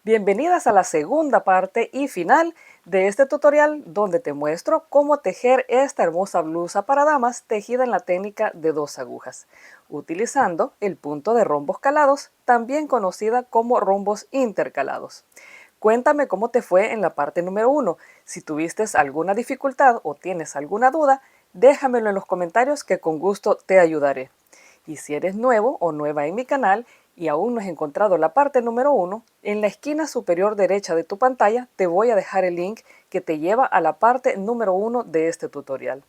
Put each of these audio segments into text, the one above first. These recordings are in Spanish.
Bienvenidas a la segunda parte y final de este tutorial donde te muestro cómo tejer esta hermosa blusa para damas tejida en la técnica de 2 agujas, utilizando el punto de rombos calados, también conocida como rombos intercalados. Cuéntame cómo te fue en la parte número 1. Si tuviste alguna dificultad o tienes alguna duda, déjamelo en los comentarios que con gusto te ayudaré. Y si eres nuevo o nueva en mi canal y aún no has encontrado la parte número 1, en la esquina superior derecha de tu pantalla te voy a dejar el link que te lleva a la parte número 1 de este tutorial.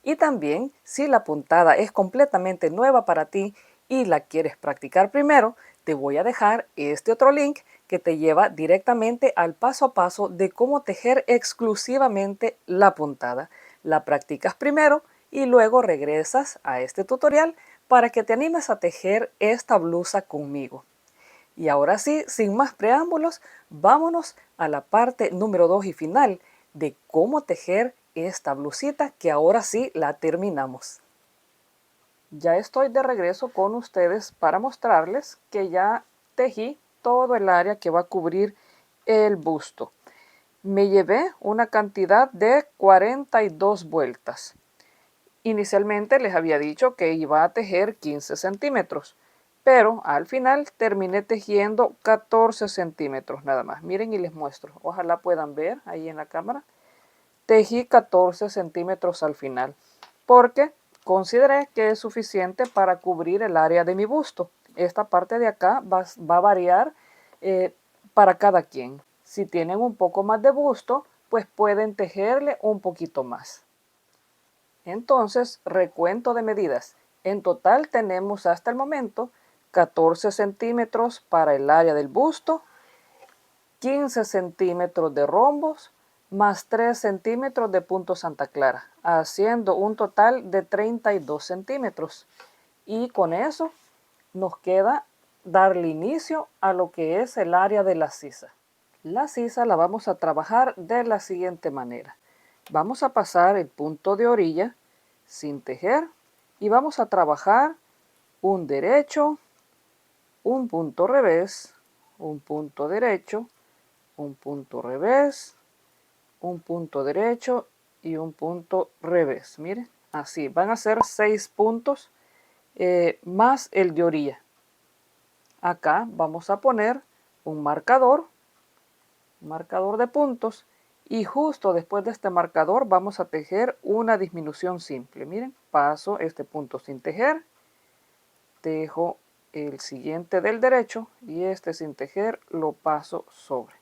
Y también, si la puntada es completamente nueva para ti y la quieres practicar primero, te voy a dejar este otro link que te lleva directamente al paso a paso de cómo tejer exclusivamente la puntada. La practicas primero y luego regresas a este tutorial para que te animes a tejer esta blusa conmigo. Y ahora sí, sin más preámbulos, vámonos a la parte número 2 y final de cómo tejer esta blusita que ahora sí la terminamos. Ya estoy de regreso con ustedes para mostrarles que ya tejí todo el área que va a cubrir el busto. Me llevé una cantidad de 42 vueltas. Inicialmente les había dicho que iba a tejer 15 centímetros, pero al final terminé tejiendo 14 centímetros nada más. Miren y les muestro, ojalá puedan ver ahí en la cámara. Tejí 14 centímetros al final, porque consideré que es suficiente para cubrir el área de mi busto. Esta parte de acá va a variar para cada quien. Si tienen un poco más de busto, pues pueden tejerle un poquito más. Entonces, recuento de medidas. En total tenemos hasta el momento 14 centímetros para el área del busto, 15 centímetros de rombos, más 3 centímetros de punto Santa Clara, haciendo un total de 32 centímetros. Y con eso nos queda darle inicio a lo que es el área de la sisa. La sisa la vamos a trabajar de la siguiente manera. Vamos a pasar el punto de orilla sin tejer y vamos a trabajar un derecho, un punto revés, un punto derecho, un punto revés, un punto derecho y un punto revés. Miren, así van a ser 6 puntos más el de orilla. Acá vamos a poner un marcador de puntos, y justo después de este marcador vamos a tejer una disminución simple. Miren, paso este punto sin tejer, tejo el siguiente del derecho y este sin tejer lo paso sobre.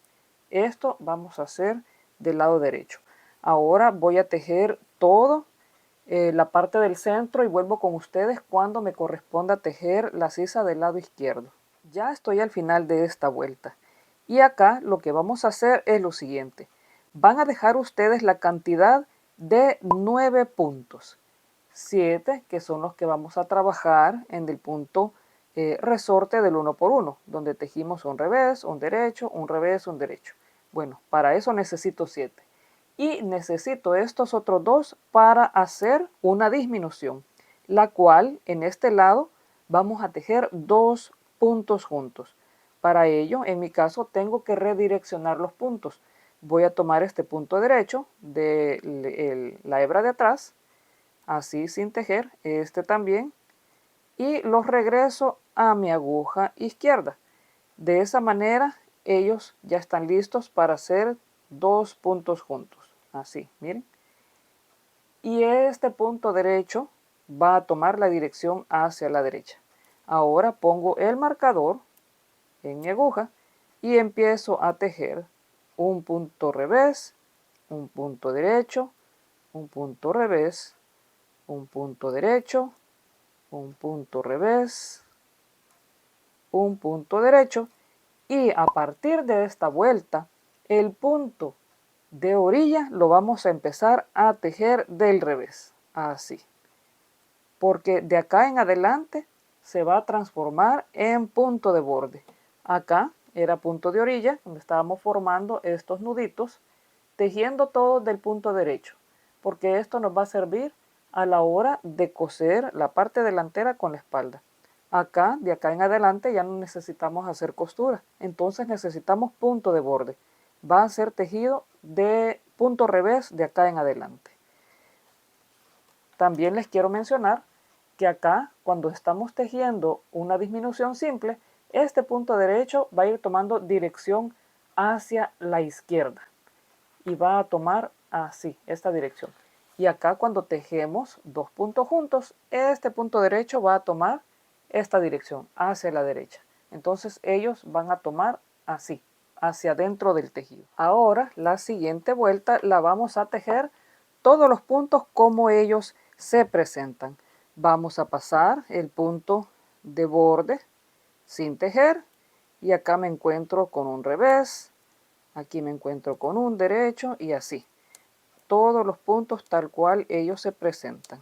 Esto vamos a hacer del lado derecho. Ahora voy a tejer todo la parte del centro y vuelvo con ustedes cuando me corresponda tejer la sisa del lado izquierdo. Ya estoy al final de esta vuelta. Y acá lo que vamos a hacer es lo siguiente. Van a dejar ustedes la cantidad de 9 puntos. 7 que son los que vamos a trabajar en el punto resorte del 1 por 1, donde tejimos un revés, un derecho, un revés, un derecho. Bueno, para eso necesito 7. Y necesito estos otros 2 para hacer una disminución, la cual en este lado vamos a tejer 2 puntos juntos. Para ello, en mi caso, tengo que redireccionar los puntos. Voy a tomar este punto derecho de la hebra de atrás, así sin tejer, este también, y los regreso a mi aguja izquierda. De esa manera, ellos ya están listos para hacer 2 puntos juntos. Así, miren. Y este punto derecho va a tomar la dirección hacia la derecha. Ahora pongo el marcador en mi aguja y empiezo a tejer un punto revés, un punto derecho, un punto revés, un punto derecho, un punto revés, un punto derecho, y a partir de esta vuelta el punto de orilla lo vamos a empezar a tejer del revés, así, porque de acá en adelante se va a transformar en punto de borde. Acá era punto de orilla, donde estábamos formando estos nuditos, tejiendo todo del punto derecho, porque esto nos va a servir a la hora de coser la parte delantera con la espalda. Acá, de acá en adelante, ya no necesitamos hacer costura. Entonces necesitamos punto de borde. Va a ser tejido de punto revés de acá en adelante. También les quiero mencionar que acá, cuando estamos tejiendo una disminución simple, este punto derecho va a ir tomando dirección hacia la izquierda y va a tomar así, esta dirección. Y acá cuando tejemos dos puntos juntos, este punto derecho va a tomar esta dirección, hacia la derecha. Entonces ellos van a tomar así, hacia adentro del tejido. Ahora la siguiente vuelta la vamos a tejer todos los puntos como ellos se presentan. Vamos a pasar el punto de borde sin tejer y acá me encuentro con un revés, aquí me encuentro con un derecho y así. Todos los puntos tal cual ellos se presentan.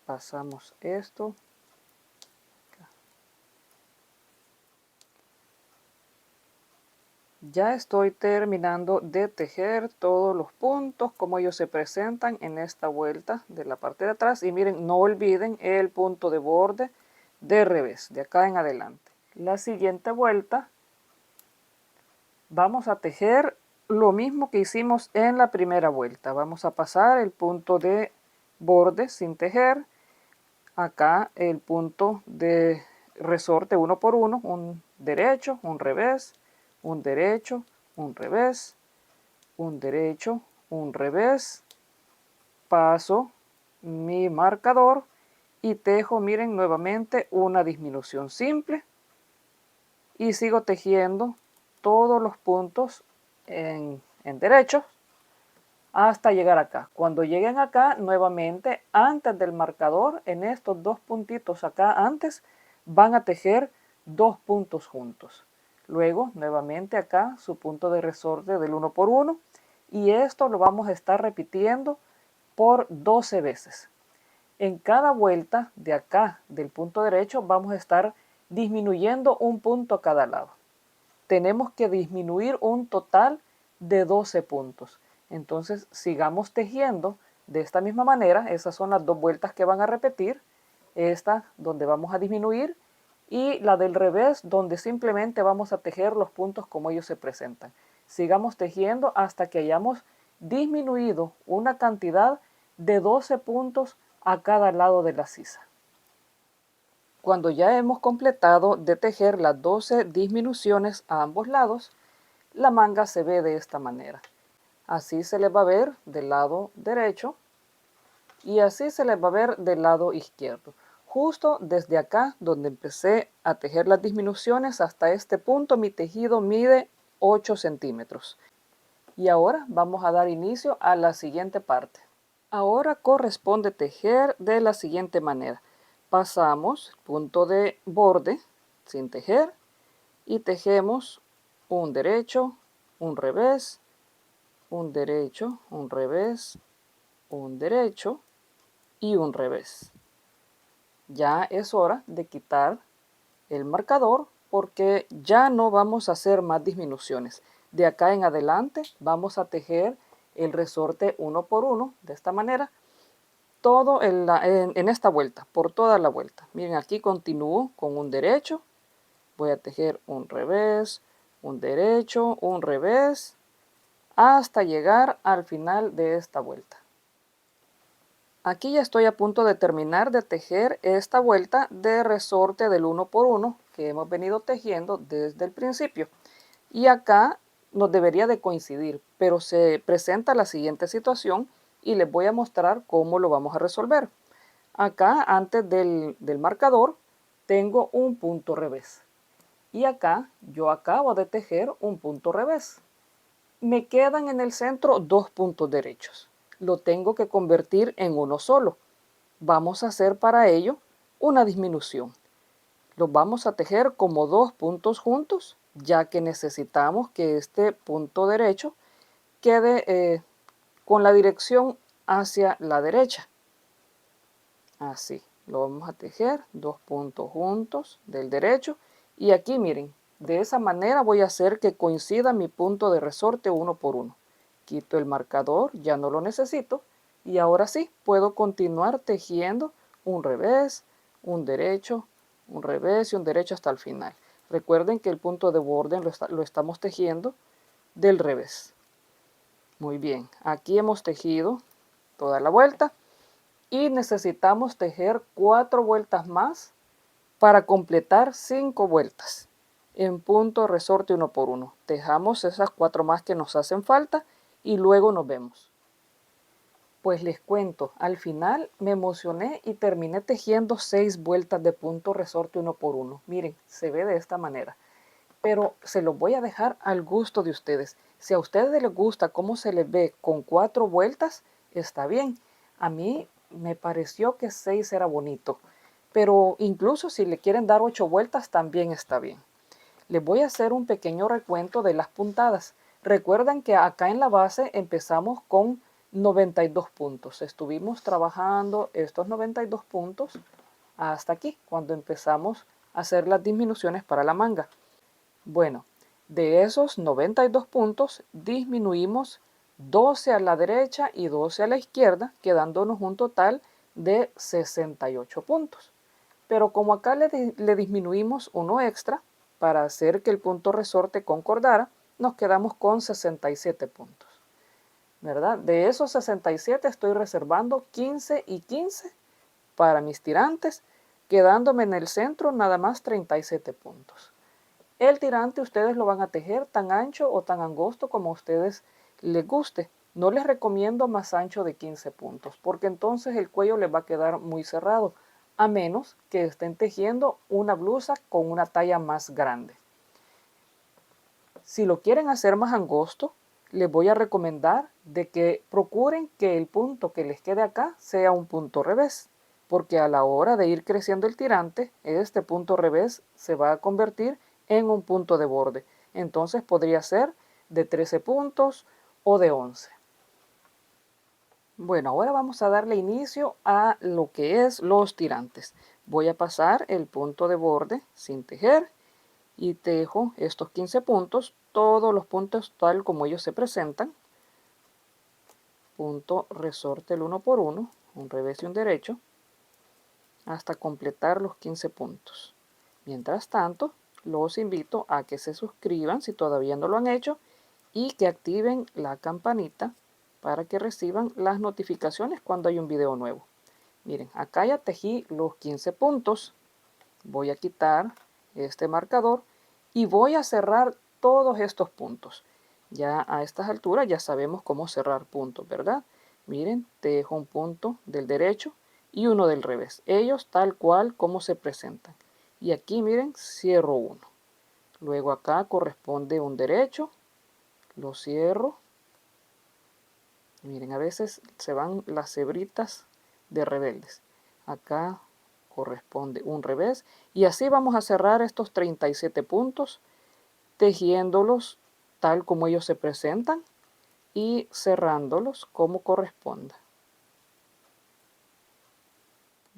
Pasamos esto. Ya estoy terminando de tejer todos los puntos como ellos se presentan en esta vuelta de la parte de atrás. Y miren, no olviden el punto de borde de revés, de acá en adelante. La siguiente vuelta vamos a tejer lo mismo que hicimos en la primera vuelta. Vamos a pasar el punto de borde sin tejer. Acá el punto de resorte uno por uno, un derecho, un revés, un derecho, un revés, un derecho, un revés. Paso mi marcador y tejo, miren, nuevamente una disminución simple y sigo tejiendo todos los puntos en derecho hasta llegar acá. Cuando lleguen acá, nuevamente antes del marcador, en estos dos puntitos acá antes, van a tejer dos puntos juntos. Luego, nuevamente acá, su punto de resorte del 1 por 1 y esto lo vamos a estar repitiendo por 12 veces. En cada vuelta de acá del punto derecho vamos a estar disminuyendo un punto a cada lado. Tenemos que disminuir un total de 12 puntos. Entonces sigamos tejiendo de esta misma manera. Esas son las dos vueltas que van a repetir. Esta donde vamos a disminuir y la del revés donde simplemente vamos a tejer los puntos como ellos se presentan. Sigamos tejiendo hasta que hayamos disminuido una cantidad de 12 puntos a cada lado de la sisa. Cuando ya hemos completado de tejer las 12 disminuciones a ambos lados, la manga se ve de esta manera. Así se les va a ver del lado derecho y así se les va a ver del lado izquierdo. Justo desde acá, donde empecé a tejer las disminuciones, hasta este punto mi tejido mide 8 centímetros. Y ahora vamos a dar inicio a la siguiente parte. Ahora corresponde tejer de la siguiente manera. Pasamos el punto de borde sin tejer y tejemos un derecho, un revés, un derecho, un revés, un derecho y un revés. Ya es hora de quitar el marcador porque ya no vamos a hacer más disminuciones. De acá en adelante vamos a tejer el resorte uno por uno de esta manera todo en esta vuelta, por toda la vuelta. Miren, aquí continúo con un derecho, voy a tejer un revés, un derecho, un revés, hasta llegar al final de esta vuelta. Aquí ya estoy a punto de terminar de tejer esta vuelta de resorte del 1 por 1 que hemos venido tejiendo desde el principio. Y acá nos debería de coincidir, pero se presenta la siguiente situación y les voy a mostrar cómo lo vamos a resolver. Acá, antes del marcador, tengo un punto revés. Y acá, yo acabo de tejer un punto revés. Me quedan en el centro dos puntos derechos. Lo tengo que convertir en uno solo. Vamos a hacer para ello una disminución. Los vamos a tejer como dos puntos juntos, ya que necesitamos que este punto derecho quede con la dirección hacia la derecha. Así, lo vamos a tejer dos puntos juntos del derecho. Y aquí miren, de esa manera voy a hacer que coincida mi punto de resorte uno por uno. Quito el marcador, ya no lo necesito. Y ahora sí, puedo continuar tejiendo un revés, un derecho, un revés y un derecho hasta el final. Recuerden que el punto de borde lo estamos tejiendo del revés. Muy bien, aquí hemos tejido toda la vuelta y necesitamos tejer 4 vueltas más para completar 5 vueltas en punto resorte 1 por 1. Tejamos esas 4 más que nos hacen falta y luego nos vemos. Pues les cuento, al final me emocioné y terminé tejiendo 6 vueltas de punto resorte 1 por 1. Miren, se ve de esta manera. Pero se los voy a dejar al gusto de ustedes. Si a ustedes les gusta cómo se les ve con 4 vueltas, está bien. A mí me pareció que 6 era bonito. Pero incluso si le quieren dar 8 vueltas, también está bien. Les voy a hacer un pequeño recuento de las puntadas. Recuerden que acá en la base empezamos con 92 puntos. Estuvimos trabajando estos 92 puntos hasta aquí, cuando empezamos a hacer las disminuciones para la manga. Bueno, de esos 92 puntos disminuimos 12 a la derecha y 12 a la izquierda, quedándonos un total de 68 puntos. Pero como acá le disminuimos uno extra para hacer que el punto resorte concordara, nos quedamos con 67 puntos. ¿Verdad? De esos 67 estoy reservando 15 y 15 para mis tirantes, quedándome en el centro nada más 37 puntos. El tirante ustedes lo van a tejer tan ancho o tan angosto como a ustedes les guste. No les recomiendo más ancho de 15 puntos, porque entonces el cuello les va a quedar muy cerrado, a menos que estén tejiendo una blusa con una talla más grande. Si lo quieren hacer más angosto, les voy a recomendar de que procuren que el punto que les quede acá sea un punto revés, porque a la hora de ir creciendo el tirante, este punto revés se va a convertir en un punto de borde. Entonces podría ser de 13 puntos o de 11. Bueno, ahora vamos a darle inicio a lo que es los tirantes. Voy a pasar el punto de borde sin tejer y tejo estos 15 puntos, todos los puntos tal como ellos se presentan. Punto resorte el 1 por 1, un revés y un derecho, hasta completar los 15 puntos. Mientras tanto, los invito a que se suscriban si todavía no lo han hecho y que activen la campanita para que reciban las notificaciones cuando hay un video nuevo. Miren, acá ya tejí los 15 puntos. Voy a quitar este marcador y voy a cerrar todos estos puntos. Ya a estas alturas ya sabemos cómo cerrar puntos, ¿verdad? Miren, tejo un punto del derecho y uno del revés. Ellos tal cual como se presentan. Y aquí, miren, cierro uno. Luego acá corresponde un derecho. Lo cierro. Miren, a veces se van las hebritas de rebeldes. Acá corresponde un revés. Y así vamos a cerrar estos 37 puntos, tejiéndolos tal como ellos se presentan y cerrándolos como corresponda.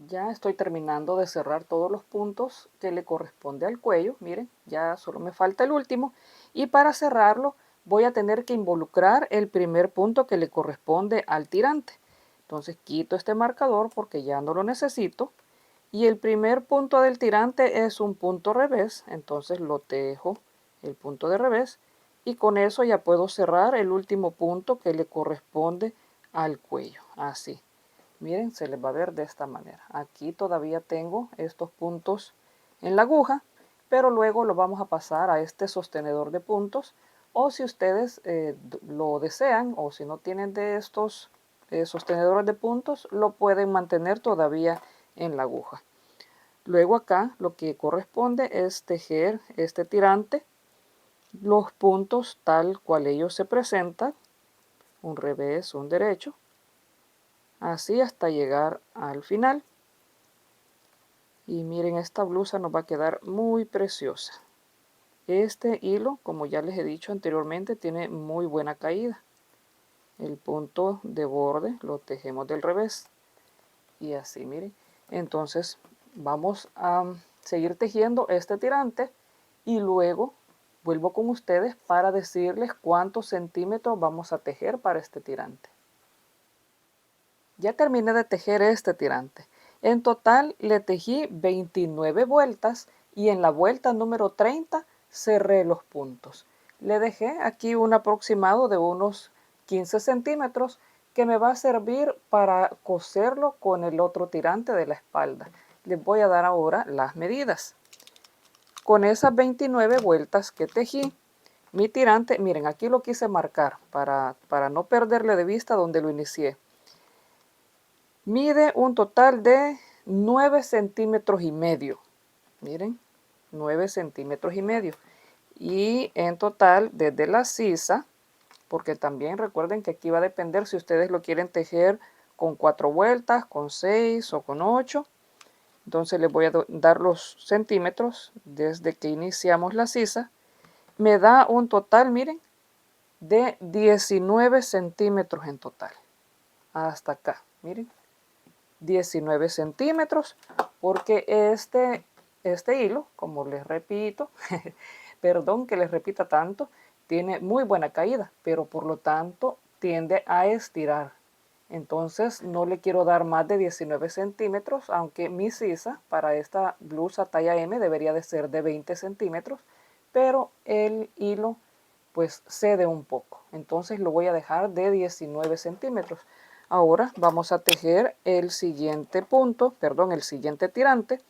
Ya estoy terminando de cerrar todos los puntos que le corresponde al cuello. Miren, ya solo me falta el último. Y para cerrarlo voy a tener que involucrar el primer punto que le corresponde al tirante. Entonces quito este marcador porque ya no lo necesito. Y el primer punto del tirante es un punto revés. Entonces lo tejo el punto de revés. Y con eso ya puedo cerrar el último punto que le corresponde al cuello. Así. Miren, se les va a ver de esta manera. Aquí todavía tengo estos puntos en la aguja, pero luego lo vamos a pasar a este sostenedor de puntos. O si ustedes lo desean, o si no tienen de estos sostenedores de puntos, lo pueden mantener todavía en la aguja. Luego acá lo que corresponde es tejer este tirante, los puntos tal cual ellos se presentan, un revés, un derecho, así hasta llegar al final. Y miren, esta blusa nos va a quedar muy preciosa. Este hilo, como ya les he dicho anteriormente, tiene muy buena caída. El punto de borde lo tejemos del revés. Y así, miren. Entonces vamos a seguir tejiendo este tirante y luego vuelvo con ustedes para decirles cuántos centímetros vamos a tejer para este tirante. Ya terminé de tejer este tirante En total le tejí 29 vueltas y en la vuelta número 30 cerré los puntos. Le dejé aquí un aproximado de unos 15 centímetros que me va a servir para coserlo con el otro tirante de la espalda. Les voy a dar ahora las medidas. Con esas 29 vueltas que tejí, mi tirante, miren, aquí lo quise marcar para no perderle de vista donde lo inicié. Mide un total de 9 centímetros y medio. Miren, 9 centímetros y medio. Y en total, desde la sisa, porque también recuerden que aquí va a depender si ustedes lo quieren tejer con 4 vueltas, con 6 o con 8. Entonces les voy a dar los centímetros desde que iniciamos la sisa. Me da un total, miren, de 19 centímetros en total. Hasta acá, miren. 19 centímetros, porque este hilo, como les repito, perdón que les repita tanto, tiene muy buena caída, pero por lo tanto tiende a estirar. Entonces no le quiero dar más de 19 centímetros, aunque mi sisa para esta blusa talla M debería de ser de 20 centímetros, pero el hilo pues cede un poco. Entonces lo voy a dejar de 19 centímetros. Ahora vamos a tejer el siguiente punto, perdón, el siguiente tirante.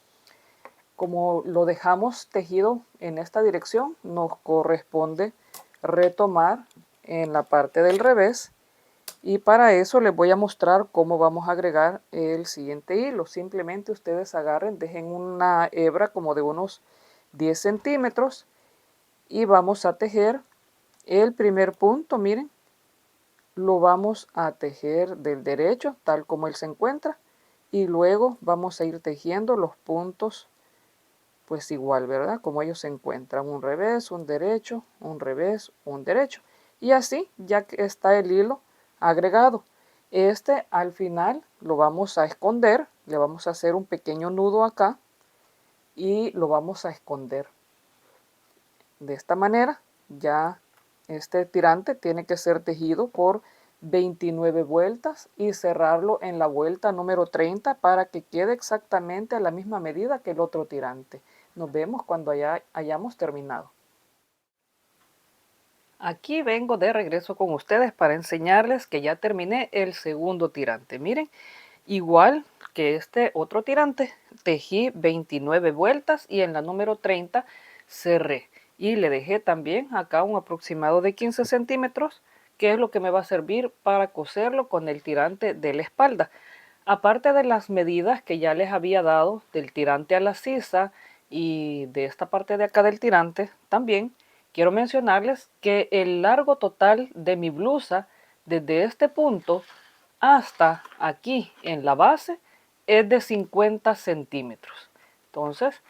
Como lo dejamos tejido en esta dirección, nos corresponde retomar en la parte del revés. Y para eso les voy a mostrar cómo vamos a agregar el siguiente hilo. Simplemente ustedes agarren, dejen una hebra como de unos 10 centímetros y vamos a tejer el primer punto, miren. Lo vamos a tejer del derecho tal como él se encuentra y luego vamos a ir tejiendo los puntos pues igual, ¿verdad? Como ellos se encuentran, un revés, un derecho, un revés, un derecho. Y así ya que está el hilo agregado. Este al final lo vamos a esconder, le vamos a hacer un pequeño nudo acá y lo vamos a esconder. De esta manera ya este tirante tiene que ser tejido por 29 vueltas y cerrarlo en la vuelta número 30 para que quede exactamente a la misma medida que el otro tirante. Nos vemos cuando hayamos terminado. Aquí vengo de regreso con ustedes para enseñarles que ya terminé el segundo tirante. Miren, igual que este otro tirante, tejí 29 vueltas y en la número 30 cerré. Y le dejé también acá un aproximado de 15 centímetros, que es lo que me va a servir para coserlo con el tirante de la espalda. Aparte de las medidas que ya les había dado del tirante a la sisa y de esta parte de acá del tirante, también quiero mencionarles que el largo total de mi blusa desde este punto hasta aquí en la base es de 50 centímetros. Entonces,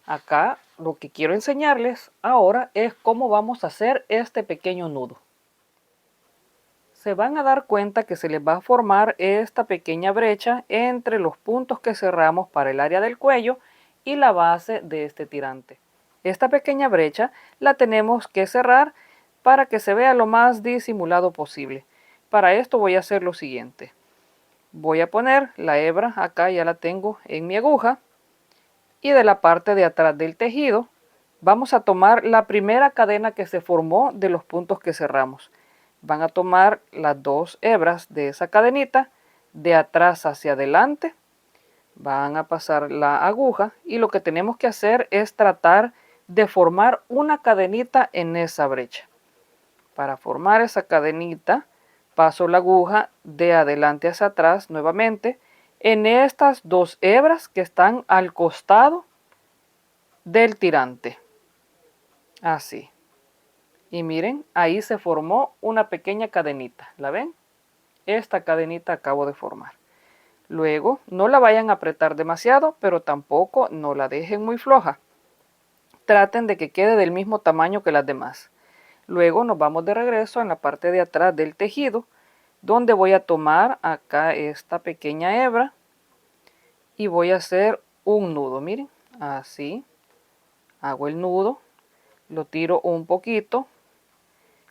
acá lo que quiero enseñarles ahora es cómo vamos a hacer este pequeño nudo. Se van a dar cuenta que se les va a formar esta pequeña brecha entre los puntos que cerramos para el área del cuello y la base de este tirante. Esta pequeña brecha la tenemos que cerrar para que se vea lo más disimulado posible. Para esto voy a hacer lo siguiente. Voy a poner la hebra, acá ya la tengo en mi aguja, y de la parte de atrás del tejido vamos a tomar la primera cadena que se formó de los puntos que cerramos. Van a tomar las dos hebras de esa cadenita de atrás hacia adelante, van a pasar la aguja y lo que tenemos que hacer es tratar de formar una cadenita en esa brecha. Para formar esa cadenita paso la aguja de adelante hacia atrás nuevamente en estas dos hebras que están al costado del tirante. Así. Y miren, ahí se formó una pequeña cadenita. ¿La ven? Esta cadenita acabo de formar. Luego, no la vayan a apretar demasiado, pero tampoco no la dejen muy floja. Traten de que quede del mismo tamaño que las demás. Luego nos vamos de regreso en la parte de atrás del tejido, donde voy a tomar acá esta pequeña hebra y voy a hacer un nudo. Miren, así. Hago el nudo, lo tiro un poquito,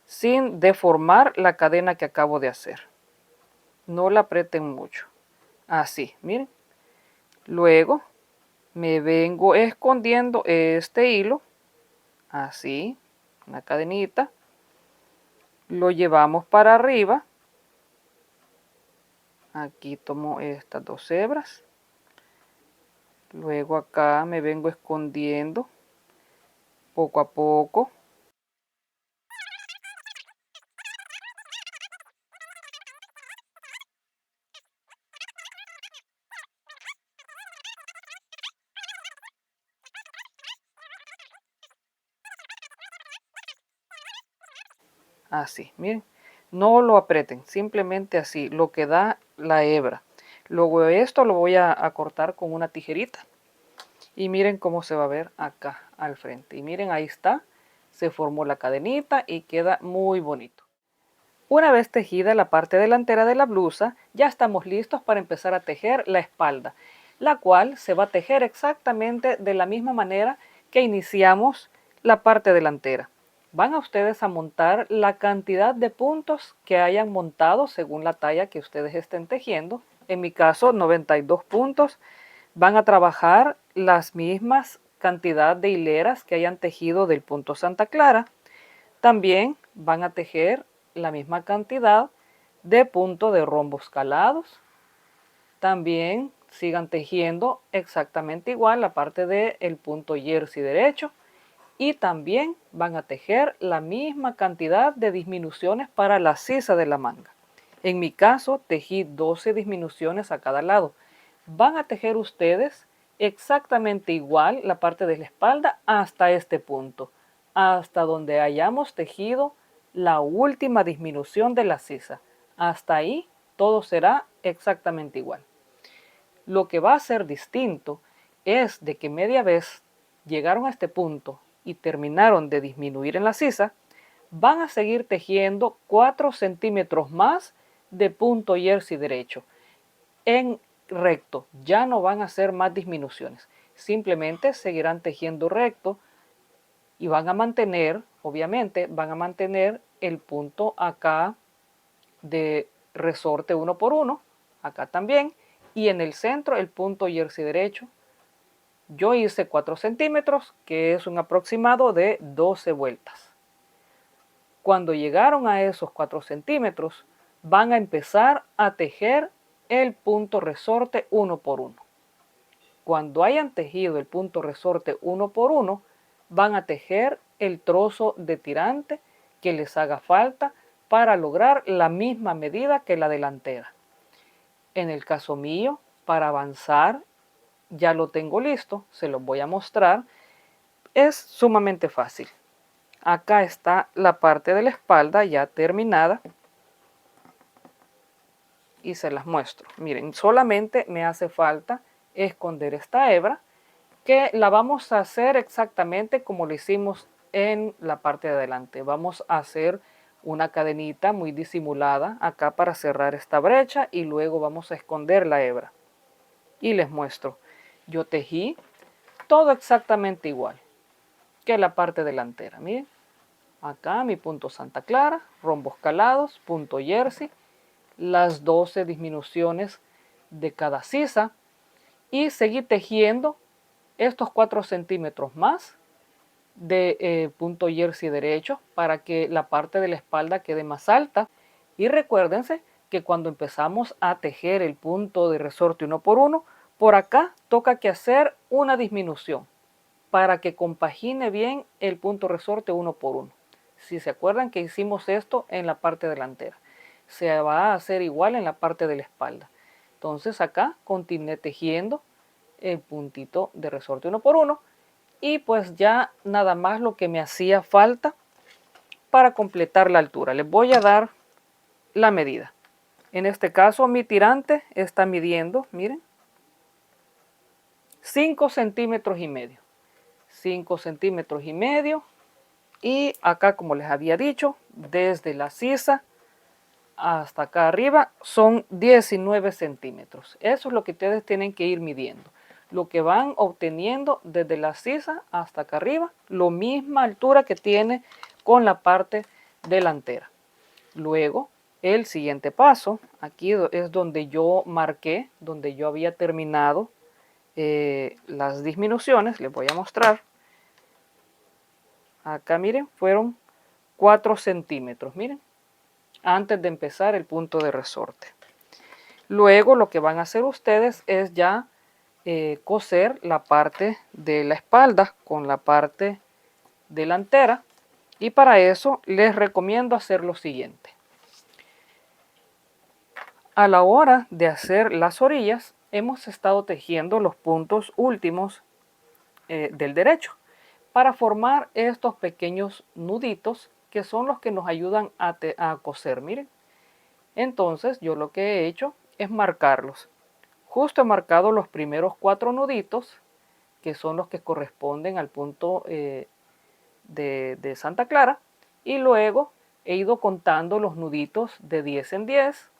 sin deformar la cadena que acabo de hacer. No la aprieten mucho. Así, miren. Luego me vengo escondiendo este hilo, así, una cadenita, lo llevamos para arriba. Aquí tomo estas 2 hebras, luego acá me vengo escondiendo poco a poco. Así, miren, no lo aprieten, simplemente así, lo que da la hebra. Luego esto lo voy a cortar con una tijerita y miren cómo se va a ver acá al frente. Y miren, ahí está, se formó la cadenita y queda muy bonito. Una vez tejida la parte delantera de la blusa, ya estamos listos para empezar a tejer la espalda, la cual se va a tejer exactamente de la misma manera que iniciamos la parte delantera. Van a ustedes a montar la cantidad de puntos que hayan montado según la talla que ustedes estén tejiendo. En mi caso, 92 puntos. Van a trabajar las mismas cantidad de hileras que hayan tejido del punto Santa Clara. También van a tejer la misma cantidad de puntos de rombos calados. También sigan tejiendo exactamente igual la parte del punto jersey derecho. Y también van a tejer la misma cantidad de disminuciones para la sisa de la manga. En mi caso, tejí 12 disminuciones a cada lado. Van a tejer ustedes exactamente igual la parte de la espalda hasta este punto, hasta donde hayamos tejido la última disminución de la sisa. Hasta ahí todo será exactamente igual. Lo que va a ser distinto es de que media vez llegaron a este punto y terminaron de disminuir en la sisa, van a seguir tejiendo 4 centímetros más de punto jersey derecho en recto. Ya no van a hacer más disminuciones, simplemente seguirán tejiendo recto y van a mantener, obviamente, van a mantener el punto acá de resorte 1 por 1, acá también, y en el centro el punto jersey derecho. Yo hice 4 centímetros, que es un aproximado de 12 vueltas. Cuando llegaron a esos 4 centímetros, van a empezar a tejer el punto resorte 1 por 1. Cuando hayan tejido el punto resorte 1 por 1, van a tejer el trozo de tirante que les haga falta para lograr la misma medida que la delantera. En el caso mío, para avanzar, ya lo tengo listo, se los voy a mostrar. Es sumamente fácil. Acá está la parte de la espalda ya terminada y se las muestro. Miren, solamente me hace falta esconder esta hebra, que la vamos a hacer exactamente como lo hicimos en la parte de adelante. Vamos a hacer una cadenita muy disimulada acá para cerrar esta brecha y luego vamos a esconder la hebra. Y les muestro. Yo tejí todo exactamente igual que la parte delantera. Miren, acá mi punto Santa Clara, rombos calados, punto jersey, las 12 disminuciones de cada sisa y seguí tejiendo estos 4 centímetros más de punto jersey derecho para que la parte de la espalda quede más alta. Y recuérdense que cuando empezamos a tejer el punto de resorte 1 por 1, por acá toca que hacer una disminución para que compagine bien el punto resorte 1 por 1. Si se acuerdan que hicimos esto en la parte delantera, se va a hacer igual en la parte de la espalda. Entonces acá continué tejiendo el puntito de resorte 1 por 1 y pues ya nada más lo que me hacía falta para completar la altura. Les voy a dar la medida. En este caso mi tirante está midiendo, miren, 5 centímetros y medio. 5 centímetros y medio. Y acá, como les había dicho, desde la sisa hasta acá arriba son 19 centímetros. Eso es lo que ustedes tienen que ir midiendo. Lo que van obteniendo desde la sisa hasta acá arriba, la misma altura que tiene con la parte delantera. Luego, el siguiente paso, aquí es donde yo marqué, donde yo había terminado las disminuciones, les voy a mostrar. Acá miren, fueron 4 centímetros, miren, antes de empezar el punto de resorte. Luego lo que van a hacer ustedes es ya coser la parte de la espalda con la parte delantera, y para eso les recomiendo hacer lo siguiente. A la hora de hacer las orillas hemos estado tejiendo los puntos últimos del derecho para formar estos pequeños nuditos que son los que nos ayudan a coser, miren. Entonces yo lo que he hecho es marcarlos. Justo he marcado los primeros 4 nuditos, que son los que corresponden al punto de Santa Clara, y luego he ido contando los nuditos de 10 en 10,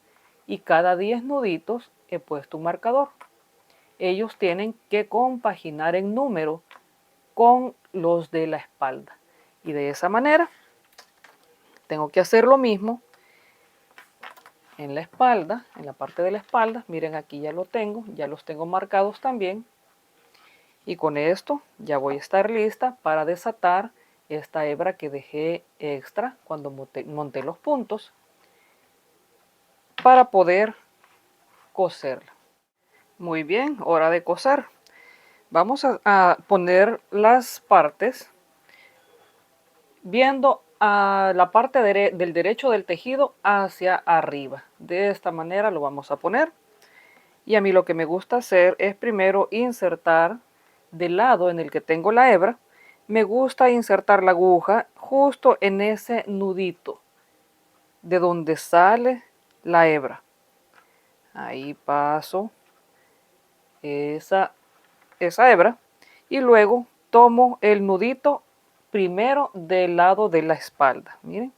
y cada 10 nuditos he puesto un marcador. Ellos tienen que compaginar en número con los de la espalda, y de esa manera tengo que hacer lo mismo en la espalda, en la parte de la espalda. Miren, aquí ya lo tengo, ya los tengo marcados también, y con esto ya voy a estar lista para desatar esta hebra que dejé extra cuando monté los puntos, para poder coserla. Muy bien, hora de coser. Vamos a poner las partes viendo a la parte del derecho del tejido hacia arriba. De esta manera lo vamos a poner. Y a mí lo que me gusta hacer es primero insertar del lado en el que tengo la hebra. Me gusta insertar la aguja justo en ese nudito de donde sale la hebra. Ahí paso esa hebra y luego tomo el nudito primero del lado de la espalda. Miren,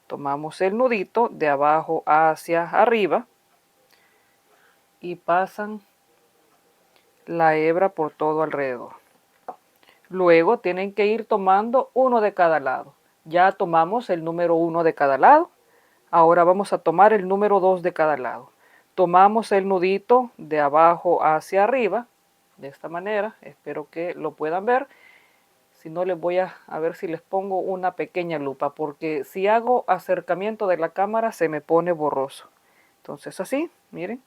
tomamos el nudito de abajo hacia arriba y pasan la hebra por todo alrededor. Luego tienen que ir tomando uno de cada lado. Ya tomamos el número 1 de cada lado. Ahora vamos a tomar el número 2 de cada lado. Tomamos el nudito de abajo hacia arriba, de esta manera. Espero que lo puedan ver. Si no, les voy a ver si les pongo una pequeña lupa, porque si hago acercamiento de la cámara se me pone borroso. Entonces así, miren,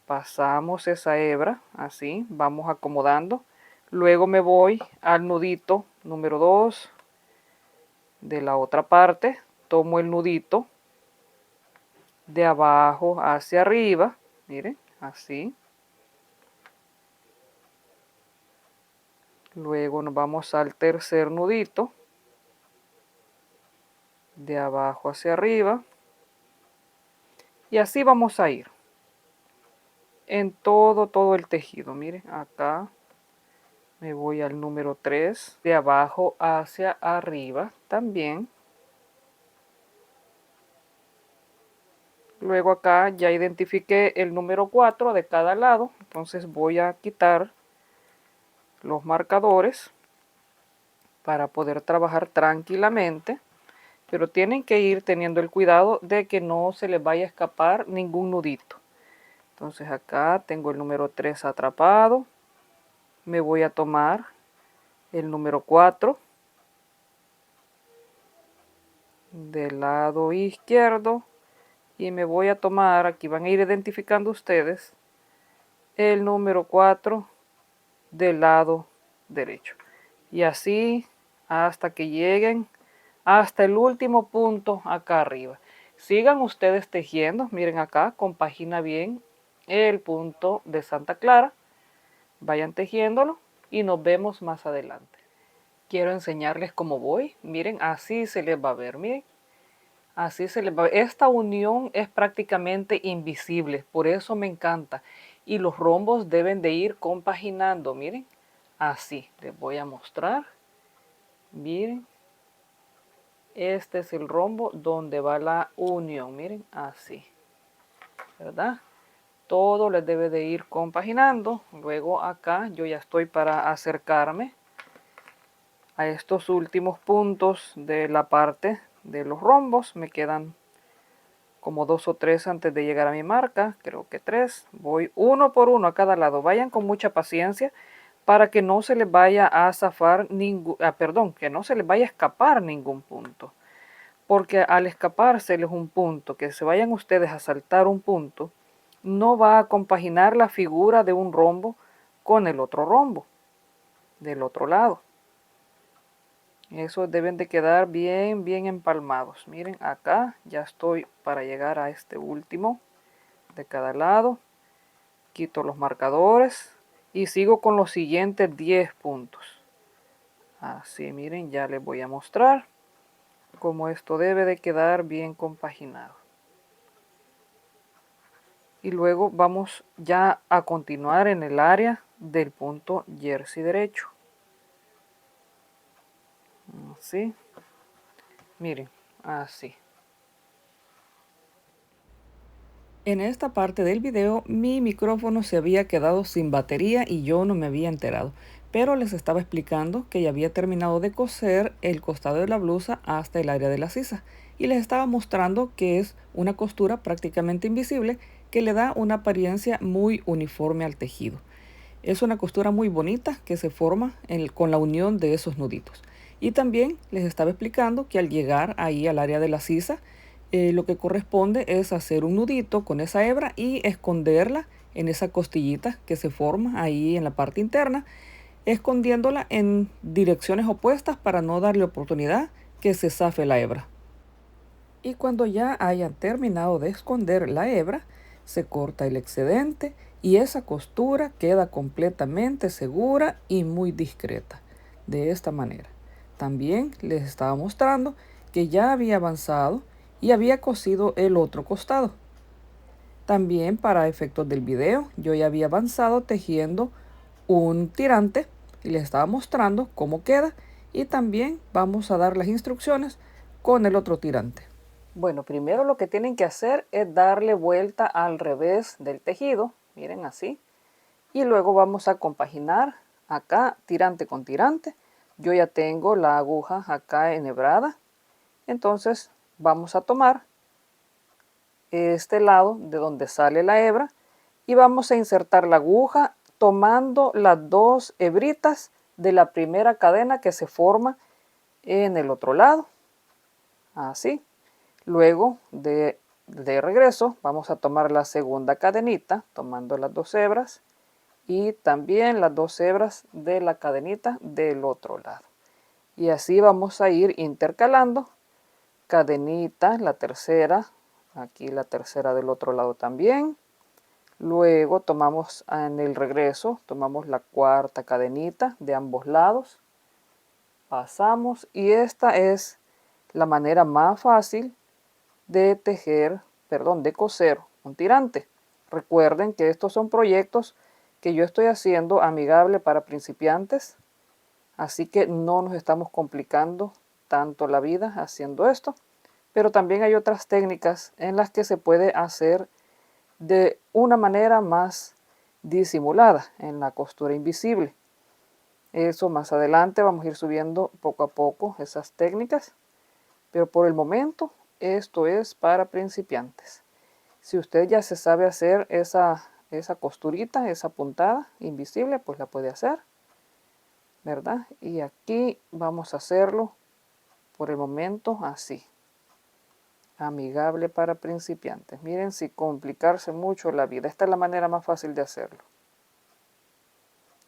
pasamos esa hebra, así, vamos acomodando. Luego me voy al nudito número 2 de la otra parte, tomo el nudito de abajo hacia arriba, miren, así. Luego nos vamos al tercer nudito, de abajo hacia arriba, y así vamos a ir en todo el tejido. Miren, acá me voy al número 3, de abajo hacia arriba también. Luego acá ya identifiqué el número 4 de cada lado, entonces voy a quitar los marcadores para poder trabajar tranquilamente, pero tienen que ir teniendo el cuidado de que no se les vaya a escapar ningún nudito. Entonces acá tengo el número 3 atrapado, me voy a tomar el número 4 del lado izquierdo y me voy a tomar, aquí van a ir identificando ustedes, el número 4 del lado derecho, y así hasta que lleguen hasta el último punto acá arriba. Sigan ustedes tejiendo, miren acá, compagina bien el punto de Santa Clara, vayan tejiéndolo y nos vemos más adelante. Quiero enseñarles cómo voy, miren, así se les va a ver, miren, así se les va a ver. Esta unión es prácticamente invisible, por eso me encanta, y los rombos deben de ir compaginando, miren, así, les voy a mostrar, miren. Este es el rombo donde va la unión, miren, así, ¿verdad? Todo les debe de ir compaginando. Luego acá yo ya estoy para acercarme a estos últimos puntos de la parte de los rombos. Me quedan como 2 o 3 antes de llegar a mi marca, creo que 3. Voy uno por uno a cada lado. Vayan con mucha paciencia para que no se les vaya a zafar ningún, que no se les vaya a escapar ningún punto. Porque al escapárseles un punto, que se vayan ustedes a saltar un punto, no va a compaginar la figura de un rombo con el otro rombo del otro lado. Esos deben de quedar bien empalmados. Miren, acá ya estoy para llegar a este último de cada lado. Quito los marcadores y sigo con los siguientes 10 puntos. Así, miren, ya les voy a mostrar cómo esto debe de quedar bien compaginado. Y luego vamos ya a continuar en el área del punto jersey derecho. Así. Miren, así. En esta parte del video mi micrófono se había quedado sin batería y yo no me había enterado, pero les estaba explicando que ya había terminado de coser el costado de la blusa hasta el área de la sisa y les estaba mostrando que es una costura prácticamente invisible que le da una apariencia muy uniforme al tejido. Es una costura muy bonita que se forma con la unión de esos nuditos. Y también les estaba explicando que al llegar ahí al área de la sisa, lo que corresponde es hacer un nudito con esa hebra y esconderla en esa costillita que se forma ahí en la parte interna, escondiéndola en direcciones opuestas para no darle oportunidad que se zafe la hebra. Y cuando ya hayan terminado de esconder la hebra, se corta el excedente y esa costura queda completamente segura y muy discreta. De esta manera. También les estaba mostrando que ya había avanzado y había cosido el otro costado. También para efectos del video yo ya había avanzado tejiendo un tirante y les estaba mostrando cómo queda y también vamos a dar las instrucciones con el otro tirante. Bueno, primero lo que tienen que hacer es darle vuelta al revés del tejido, miren así, y luego vamos a compaginar acá tirante con tirante. Yo ya tengo la aguja acá enhebrada, entonces vamos a tomar este lado de donde sale la hebra y vamos a insertar la aguja tomando las dos hebritas de la primera cadena que se forma en el otro lado, así. Luego de regreso vamos a tomar la segunda cadenita tomando las dos hebras y también las dos hebras de la cadenita del otro lado. Y así vamos a ir intercalando cadenita, la tercera, aquí la tercera del otro lado también. Luego tomamos en el regreso, tomamos la cuarta cadenita de ambos lados. Pasamos y esta es la manera más fácil de tejer, de coser un tirante. Recuerden que estos son proyectos que yo estoy haciendo amigable para principiantes, así que no nos estamos complicando tanto la vida haciendo esto, pero también hay otras técnicas en las que se puede hacer de una manera más disimulada en la costura invisible. Eso más adelante vamos a ir subiendo poco a poco esas técnicas, pero por el momento esto es para principiantes. Si usted ya se sabe hacer esa costurita, esa puntada invisible, pues la puede hacer, ¿verdad? Y aquí vamos a hacerlo por el momento así. Amigable para principiantes. Miren, sin complicarse mucho la vida. Esta es la manera más fácil de hacerlo.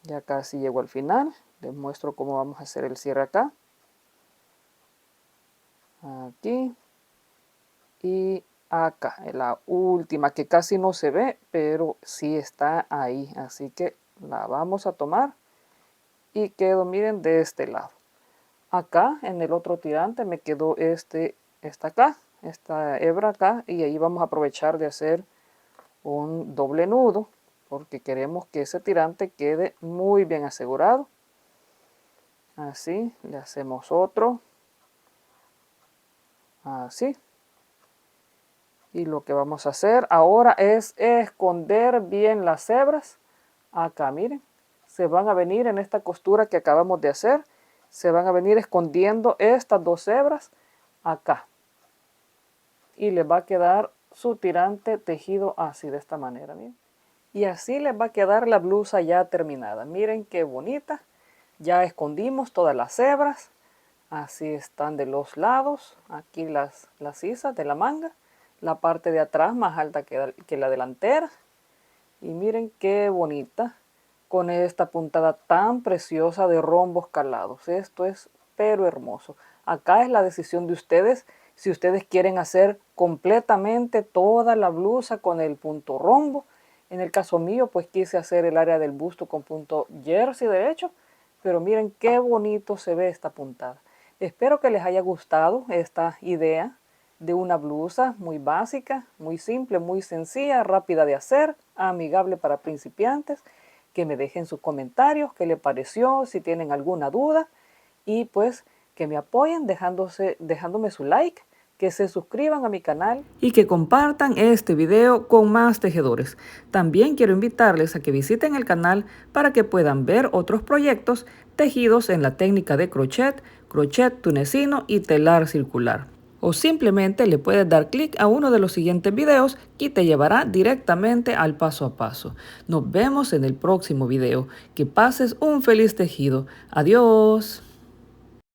Ya casi llego al final. Les muestro cómo vamos a hacer el cierre acá. Aquí. Y acá, la última que casi no se ve, pero sí está ahí. Así que la vamos a tomar y quedo, miren, de este lado. Acá en el otro tirante me quedó esta hebra acá, y ahí vamos a aprovechar de hacer un doble nudo porque queremos que ese tirante quede muy bien asegurado. Así, le hacemos otro. Así. Y lo que vamos a hacer ahora es esconder bien las hebras. Acá, miren, se van a venir en esta costura que acabamos de hacer, se van a venir escondiendo estas dos hebras acá. Y les va a quedar su tirante tejido así de esta manera, miren. Y así les va a quedar la blusa ya terminada. Miren qué bonita. Ya escondimos todas las hebras. Así están de los lados. Aquí las sisas de la manga. La parte de atrás más alta que la delantera. Y miren qué bonita. Con esta puntada tan preciosa de rombos calados. Esto es pero hermoso. Acá es la decisión de ustedes. Si ustedes quieren hacer completamente toda la blusa con el punto rombo. En el caso mío, pues quise hacer el área del busto con punto jersey derecho, pero miren qué bonito se ve esta puntada. Espero que les haya gustado esta idea de una blusa muy básica, muy simple, muy sencilla, rápida de hacer, amigable para principiantes. Que me dejen sus comentarios, qué les pareció, si tienen alguna duda y pues que me apoyen dejándome su like, que se suscriban a mi canal y que compartan este video con más tejedores. También quiero invitarles a que visiten el canal para que puedan ver otros proyectos tejidos en la técnica de crochet, crochet tunecino y telar circular. O simplemente le puedes dar clic a uno de los siguientes videos y te llevará directamente al paso a paso. Nos vemos en el próximo video. Que pases un feliz tejido. Adiós.